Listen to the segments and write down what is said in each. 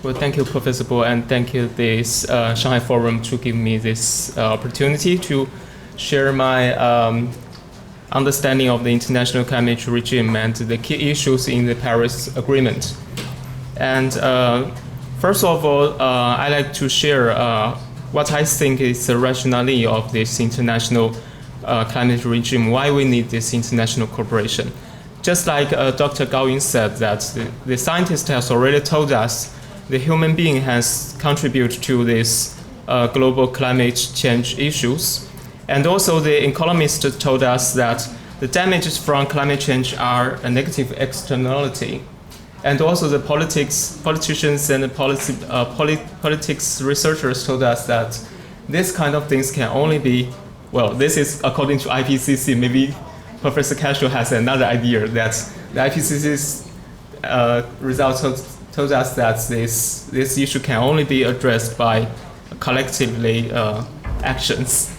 Well, thank you, Professor Bo, and thank you this Shanghai Forum to give me this opportunity to share my understanding of the international climate regime and the key issues in the Paris Agreement. And first of all, I'd like to share what I think is the rationale of this international climate regime, why we need this international cooperation. Just like Dr. Gao Xiang said, that the scientist has already told us the human being has contributed to this global climate change issues. And also the economist told us that the damages from climate change are a negative externality. And also the politicians and the politics researchers told us that this kind of things can only be, well, this is according to IPCC. Maybe Professor Cashel has another idea that the IPCC's results told us that this issue can only be addressed by collectively actions.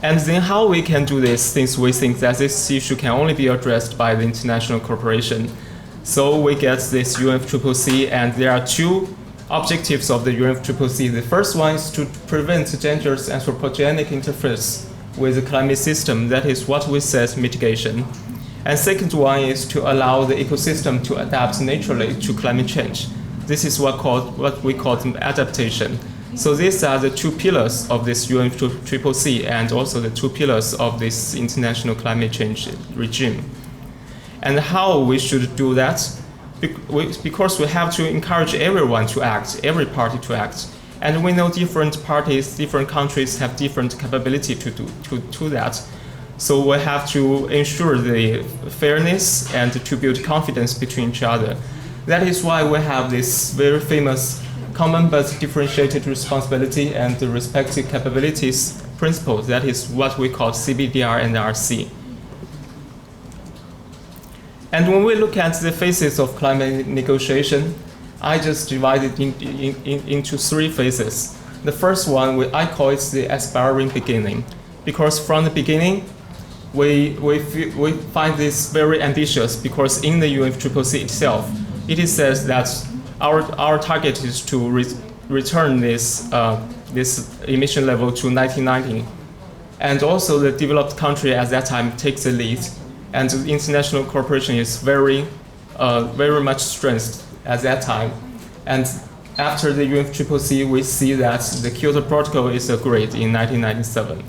And then how we can do this, since we think that this issue can only be addressed by the international cooperation. So we get this UNFCCC, and there are two objectives of the UNFCCC. The first one is to prevent dangerous anthropogenic interference with the climate system. That is what we say as mitigation. And second one is to allow the ecosystem to adapt naturally to climate change. This is what we call adaptation. So these are the two pillars of this UNFCCC and also the two pillars of this international climate change regime. And how we should do that? Because we have to encourage everyone to act, every party to act. And we know different parties, different countries have different capability to do that. So we have to ensure the fairness and to build confidence between each other. That is why we have this very famous common but differentiated responsibility and the respective capabilities principle. That is what we call CBDR and RC. And when we look at the phases of climate negotiation, I just divided into three phases. The first one, I call it the aspiring beginning, because from the beginning, we find this very ambitious, because in the UNFCCC itself, it says that our target is to return this emission level to 1990. And also the developed country at that time takes the lead, and the international cooperation is very much strengthened at that time. And after the UNFCCC, we see that the Kyoto Protocol is agreed in 1997.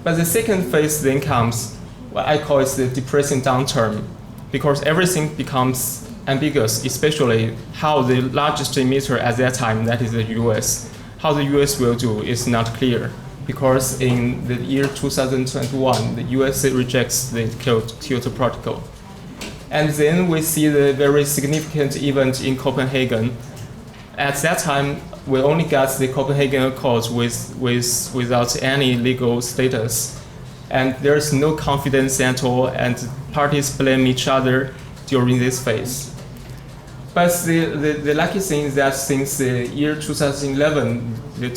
But the second phase then comes, what I call it the depressing downturn, because everything becomes ambiguous, especially how the largest emitter at that time, that is the US, how the US will do is not clear, because in the year 2021, the US rejects the Kyoto Protocol. And then we see the very significant event in Copenhagen. At that time, we only got the Copenhagen Accords without any legal status. And there's no confidence at all, and parties blame each other during this phase. But the lucky thing is that since the year 2011, the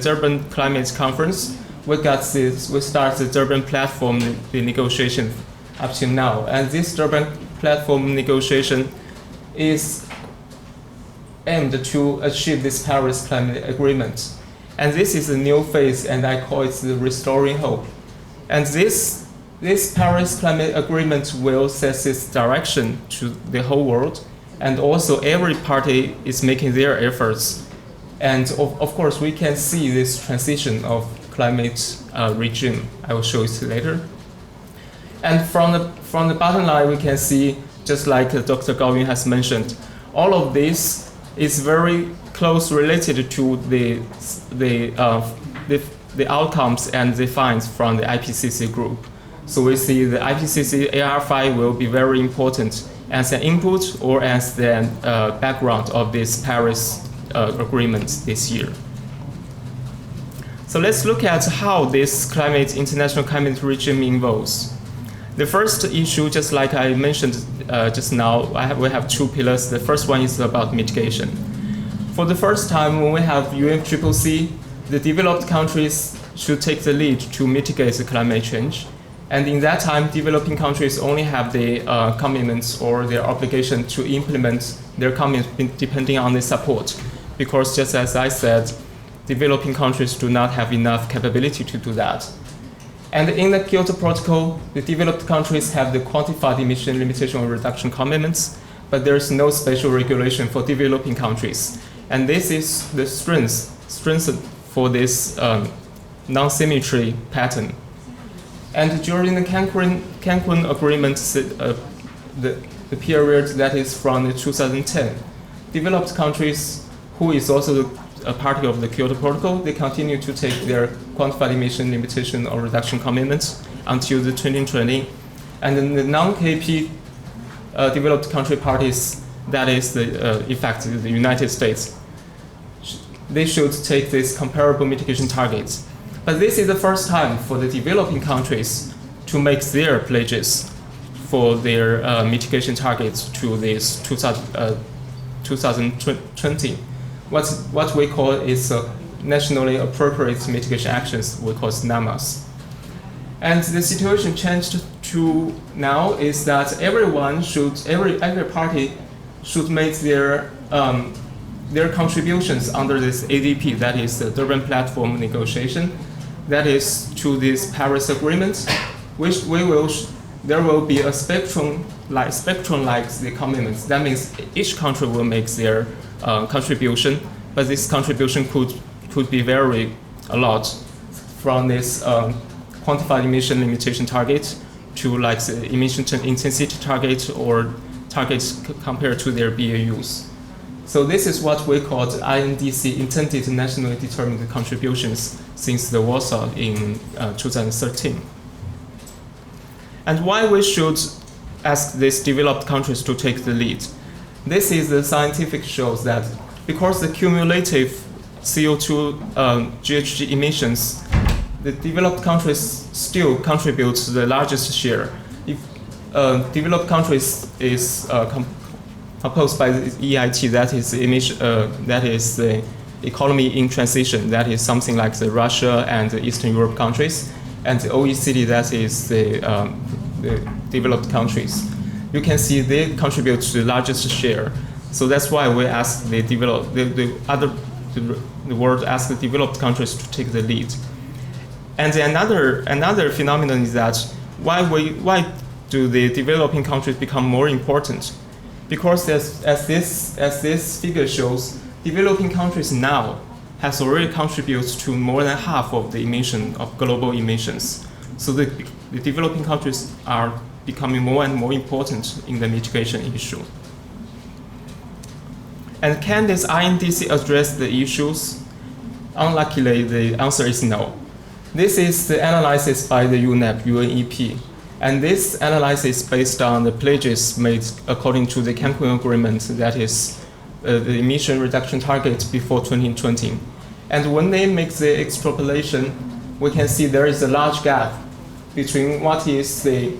Durban Climate Conference, we start the Durban Platform, the negotiation up to now. And this Durban Platform negotiation is aimed to achieve this Paris Climate Agreement. And this is a new phase, and I call it the restoring hope. And this Paris Climate Agreement will set this direction to the whole world, and also every party is making their efforts. And of course, we can see this transition of climate regime. I will show it later. And from the bottom line, we can see, just like Dr. Gao Xiang has mentioned, all of this is very close related to the outcomes and the finds from the IPCC group. So we see the IPCC AR5 will be very important as an input or as the background of this Paris Agreement this year. So let's look at how this international climate regime evolves. The first issue, just like I mentioned just now, we have two pillars. The first one is about mitigation. For the first time, when we have UNFCCC, the developed countries should take the lead to mitigate the climate change. And in that time, developing countries only have the commitments or their obligation to implement their commitments depending on the support. Because just as I said, developing countries do not have enough capability to do that. And in the Kyoto Protocol, the developed countries have the quantified emission limitation or reduction commitments, but there is no special regulation for developing countries. And this is the strength for this non-symmetry pattern. And during the Cancun Agreement, the period that is from 2010, developed countries who is also a party of the Kyoto Protocol, they continue to take their quantified emission limitation or reduction commitments until the 2020. And then the non-KP developed country parties, that is the United States, they should take these comparable mitigation targets. But this is the first time for the developing countries to make their pledges for their mitigation targets to this 2020. What we call is nationally appropriate mitigation actions, we call NAMAs. And the situation changed to now is that every party should make their contributions under this ADP, that is the Durban Platform negotiation, that is to this Paris Agreement, which there will be a spectrum like the commitments. That means each country will make their contribution, but this contribution could be vary a lot from this quantified emission limitation target to like the emission intensity target or targets compared to their BAUs. So this is what we call the INDC, Intended Nationally Determined Contributions, since the Warsaw in 2013. And why we should ask these developed countries to take the lead? This is the scientific shows that because the cumulative CO2 GHG emissions, the developed countries still contribute to the largest share. If developed countries is composed by the EIT, that is the economy in transition, that is something like the Russia and the Eastern Europe countries, and the OECD, that is the developed countries. You can see they contribute to the largest share. So that's why we ask the world ask the developed countries to take the lead. And another phenomenon is that why do the developing countries become more important? Because as this figure shows, developing countries now has already contributed to more than half of the emission of global emissions. So the developing countries are becoming more and more important in the mitigation issue. And can this INDC address the issues? Unluckily, the answer is no. This is the analysis by the UNEP, and this analysis is based on the pledges made according to the Cancun Agreement, that is the emission reduction target before 2020. And when they make the extrapolation, we can see there is a large gap between what is the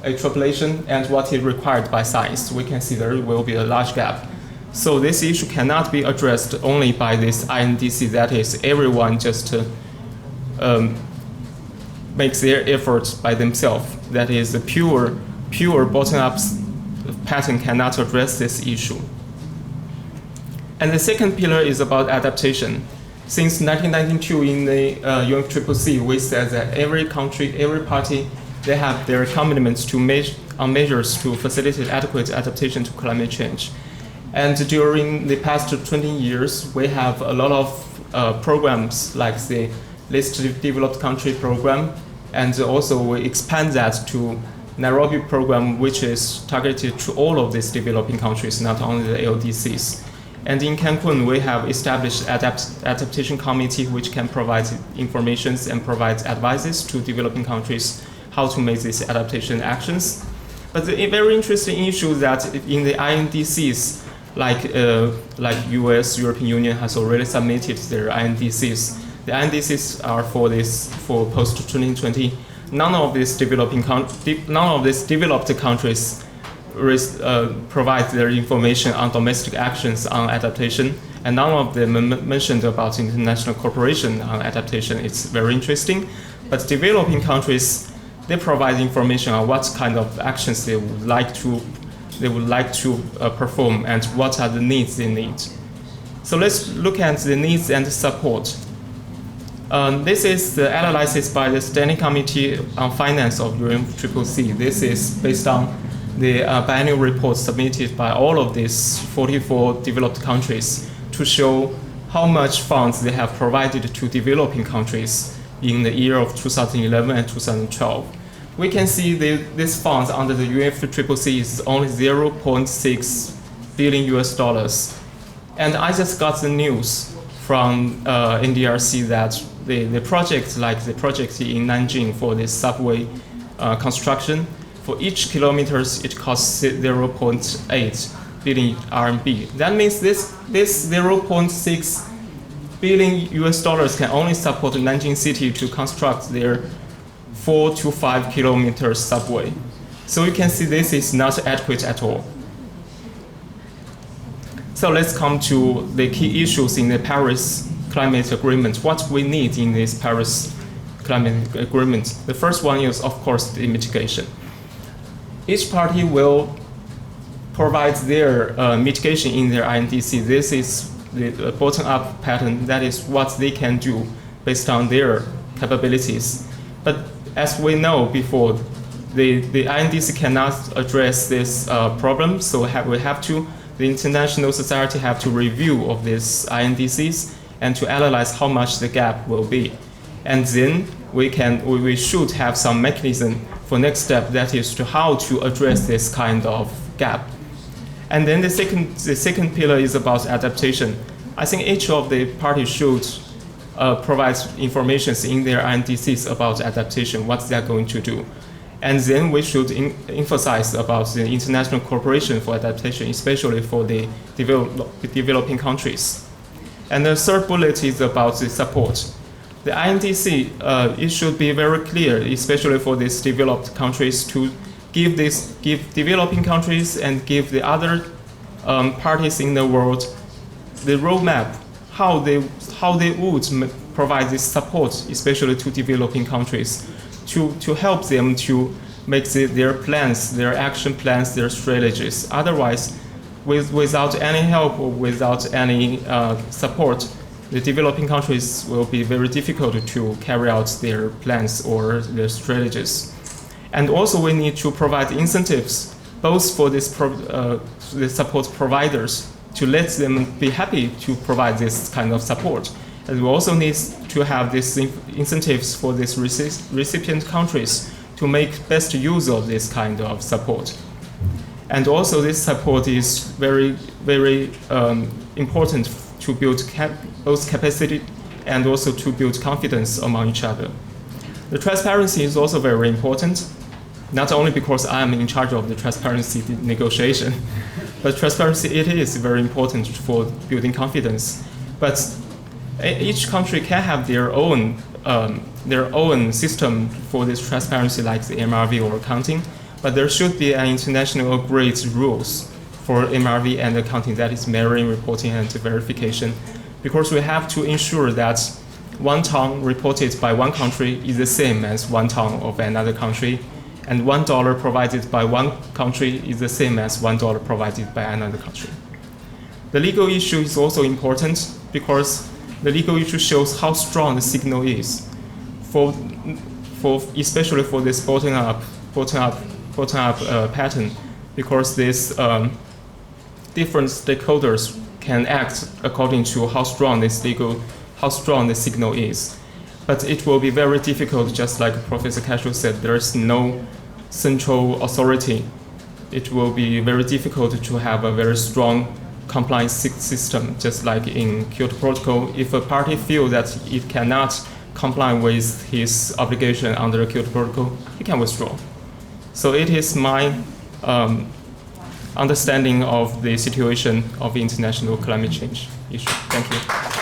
extrapolation and what is required by science. We can see there will be a large gap. So this issue cannot be addressed only by this INDC, that is everyone just makes their efforts by themselves. That is the pure bottom-up pattern cannot address this issue. And the second pillar is about adaptation. Since 1992 in the UNFCCC, we said that every country, every party, they have their commitments to measures to facilitate adequate adaptation to climate change. And during the past 20 years, we have a lot of programs like the Least Developed Country program, and also we expand that to Nairobi program, which is targeted to all of these developing countries, not only the LDCs. And in Cancun, we have established adaptation committee, which can provide information and provide advices to developing countries how to make these adaptation actions. But the very interesting issue that in the INDCs, like US, European Union has already submitted their INDCs. The INDCs are for post 2020. None of these developed countries provide their information on domestic actions on adaptation, and none of them mentioned about international cooperation on adaptation. It's very interesting, but developing countries they provide information on what kind of actions they would like to perform and what are the needs they need. So let's look at the needs and support. This is the analysis by the Standing Committee on Finance of UNFCCC. This is based on the biannual report submitted by all of these 44 developed countries to show how much funds they have provided to developing countries in the year of 2011 and 2012. We can see these funds under the UNFCCC is only 0.6 billion US dollars. And I just got the news from NDRC that the project, like the project in Nanjing for the subway construction, for each kilometers it costs 0.8 billion RMB. That means this 0.6 billion US dollars can only support Nanjing City to construct their 4 to 5 kilometers subway. So you can see this is not adequate at all. So let's come to the key issues in the Paris Climate Agreement. What we need in this Paris Climate Agreement. The first one is, of course, the mitigation. Each party will provide their mitigation in their INDC. This is the bottom-up pattern. That is what they can do based on their capabilities. But as we know before, the INDC cannot address this problem, so the international society have to review of these INDCs and to analyze how much the gap will be. And then we should have some mechanism for next step, that is to how to address this kind of gap. And then the second pillar is about adaptation. I think each of the parties should provide information in their INDCs about adaptation, what they are going to do. And then we should emphasize about the international cooperation for adaptation, especially for the developing countries. And the third bullet is about the support. The INDC, it should be very clear, especially for these developed countries, to give developing countries and give the other parties in the world the roadmap, how they would provide this support, especially to developing countries, to help them to make their plans, their action plans, their strategies. Otherwise, without any help or without any support, the developing countries will be very difficult to carry out their plans or their strategies. And also we need to provide incentives, both for the support providers, to let them be happy to provide this kind of support. And we also need to have these incentives for these recipient countries to make best use of this kind of support. And also this support is very, very important to build both capacity and also to build confidence among each other. The transparency is also very important, not only because I am in charge of the transparency negotiation, but transparency, it is very important for building confidence. But each country can have their own system for this transparency, like the MRV or accounting, but there should be an international agreed rules for MRV and accounting, that is measuring, reporting, and verification, because we have to ensure that 1 ton reported by one country is the same as 1 ton of another country, and $1 provided by one country is the same as $1 provided by another country. The legal issue is also important because the legal issue shows how strong the signal is, especially for this bottom-up pattern, because this different stakeholders can act according to how strong the signal is. But it will be very difficult, just like Professor Cashel said, there is no central authority. It will be very difficult to have a very strong compliance system, just like in Kyoto Protocol. If a party feels that it cannot comply with his obligation under the Kyoto Protocol, he can withdraw. So it is my understanding of the situation of international climate change issue. Thank you.